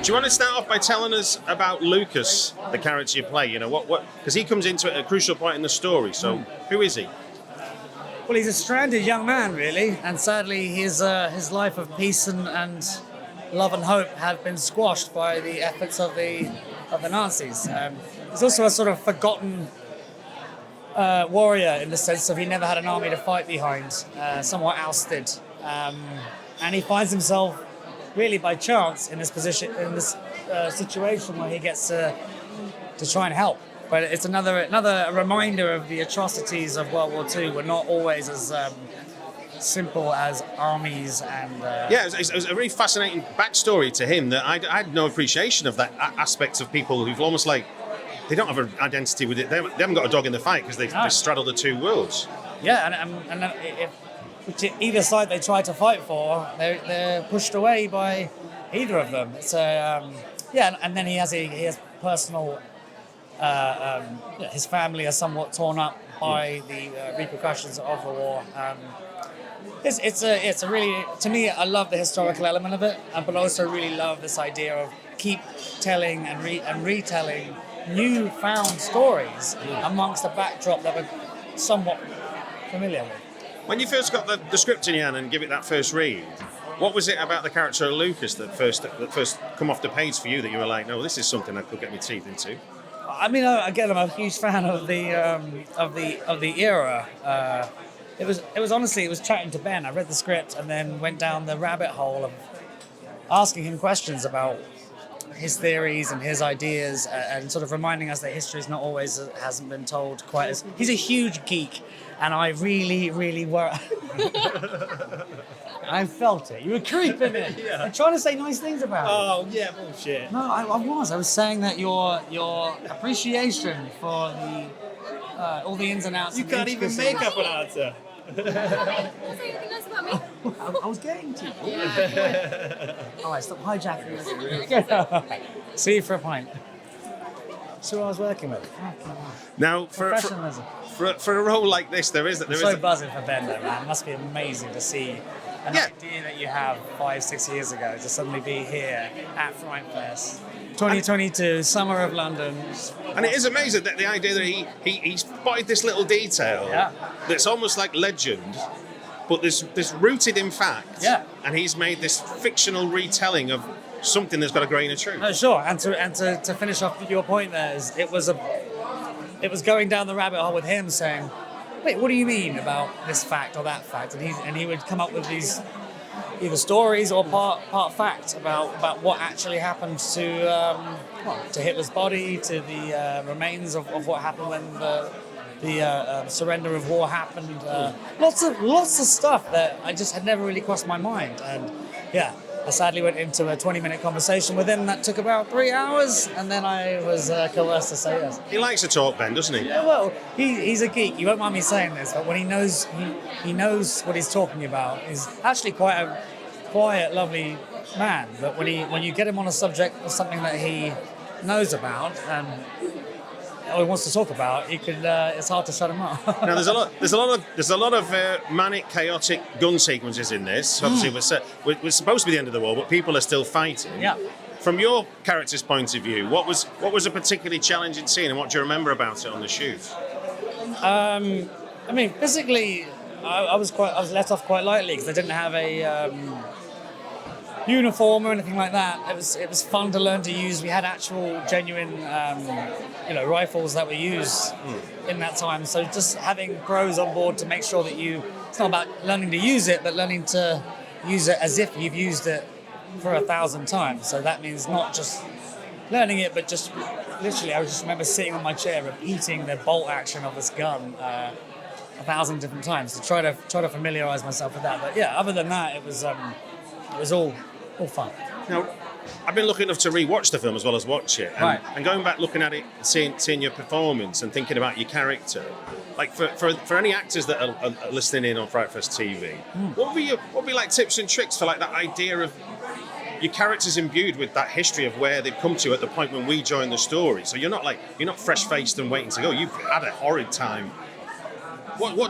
Do you want to start off by telling us about Lucas, the character you play? You know, what because he comes into it at a crucial point in the story. So, who is he? Well, he's a stranded young man, really, and sadly his life of peace and love and hope have been squashed by the efforts of the Nazis. He's also a sort of forgotten warrior in the sense of he never had an army to fight behind, somewhat ousted, and he finds himself really by chance in this position, in this situation where he gets to try and help. But it's another reminder of the atrocities of World War II were not always as simple as armies and... Yeah, it was a really fascinating backstory to him that I had no appreciation of that aspect of people who've almost like, they don't have an identity with it. They haven't got a dog in the fight because they straddle the two worlds. Yeah, and if either side they try to fight for, they're pushed away by either of them. So, and then he has personal... his family are somewhat torn up by the repercussions of the war. It's a really, to me, I love the historical element of it, but I also really love this idea of keep telling and retelling new-found stories amongst a backdrop that we're somewhat familiar with. When you first got the script in your hand and give it that first read, what was it about the character of Lucas that first come off the page for you that you were like, no, this is something I could get my teeth into? I mean, again, I'm a huge fan of the era. It was honestly, it was chatting to Ben. I read the script and then went down the rabbit hole of asking him questions about his theories and his ideas, and sort of reminding us that history is not always hasn't been told quite as. He's a huge geek, and I really were. I felt it. You were creeping it. Yeah. I'm trying to say nice things about it. Oh, yeah, bullshit. No, I was saying that your appreciation for the all the ins and outs. You can't even make up an answer. Say anything nice about me. I was getting to. All right, stop hijacking. See you for a pint. See what I was working with. Now, for a role like this, there is. I'm so buzzing for Ben, though, man. It must be amazing to see an idea that you have 5-6 years ago to suddenly be here at FrightFest 2022, summer of London. And it is amazing that the idea that he spotted this little detail that's almost like legend, but this rooted in fact. Yeah. And he's made this fictional retelling of something that's got a grain of truth. Oh, sure. And to finish off with your point there, it was going down the rabbit hole with him saying, wait, what do you mean about this fact or that fact? And he would come up with these either stories or part fact about what actually happened to Hitler's body, to the remains of what happened when the surrender of war happened. Lots of stuff that I just had never really crossed my mind. And yeah, I sadly went into a 20-minute conversation with him that took about 3 hours, and then I was coerced to say yes. He likes to talk, Ben, doesn't he? Yeah, well, he's a geek. You won't mind me saying this, but when he knows what he's talking about, he's actually quite a quiet, lovely man. But when you get him on a subject or something that he knows about and or he wants to talk about, it's hard to shut him up. Now, there's a lot of manic, chaotic gun sequences in this. Obviously, we're supposed to be the end of the war, but people are still fighting. Yeah. From your character's point of view, what was a particularly challenging scene, and what do you remember about it on the shoot? I mean, physically, I was let off quite lightly because I didn't have a uniform or anything like that. It was fun to learn to use. We had actual genuine rifles that we used in that time. So just having pros on board to make sure that it's not about learning to use it, but learning to use it as if you've used it for 1,000 times. So that means not just learning it, but just literally, I just remember sitting on my chair repeating the bolt action of this gun 1,000 different times to try to familiarize myself with that. But yeah, other than that, it was all fun. Now, I've been lucky enough to re-watch the film as well as watch it, and going back looking at it, seeing your performance and thinking about your character, like for any actors that are listening in on FrightFest TV, what would be like tips and tricks for like that idea of your character's imbued with that history of where they've come to at the point when we join the story. So you're not fresh-faced and waiting to go. You've had a horrid time.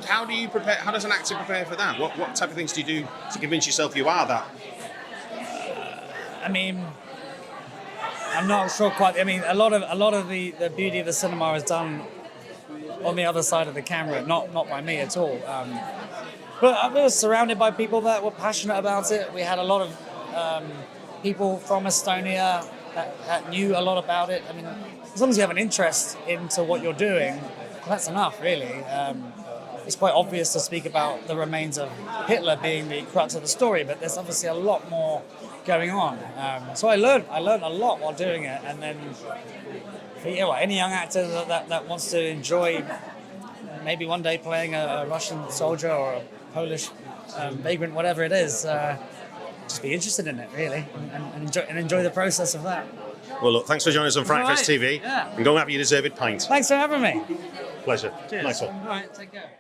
How do you prepare? How does an actor prepare for that? What type of things do you do to convince yourself you are that? I mean, I'm not sure quite. I mean, a lot of the beauty of the cinema is done on the other side of the camera, not by me at all. But I was surrounded by people that were passionate about it. We had a lot of people from Estonia that knew a lot about it. I mean, as long as you have an interest into what you're doing, that's enough, really. It's quite obvious to speak about the remains of Hitler being the crux of the story, but there's obviously a lot more going on. So I learned a lot while doing it, and then for any young actor that wants to enjoy maybe one day playing a Russian soldier or a Polish vagrant, whatever it is, just be interested in it, really, and enjoy the process of that. Well, look, thanks for joining us on FrightFest Right. TV. Yeah. And go and have your deserved pint. Thanks for having me. Pleasure. Cheers. Nice one. All right, take care.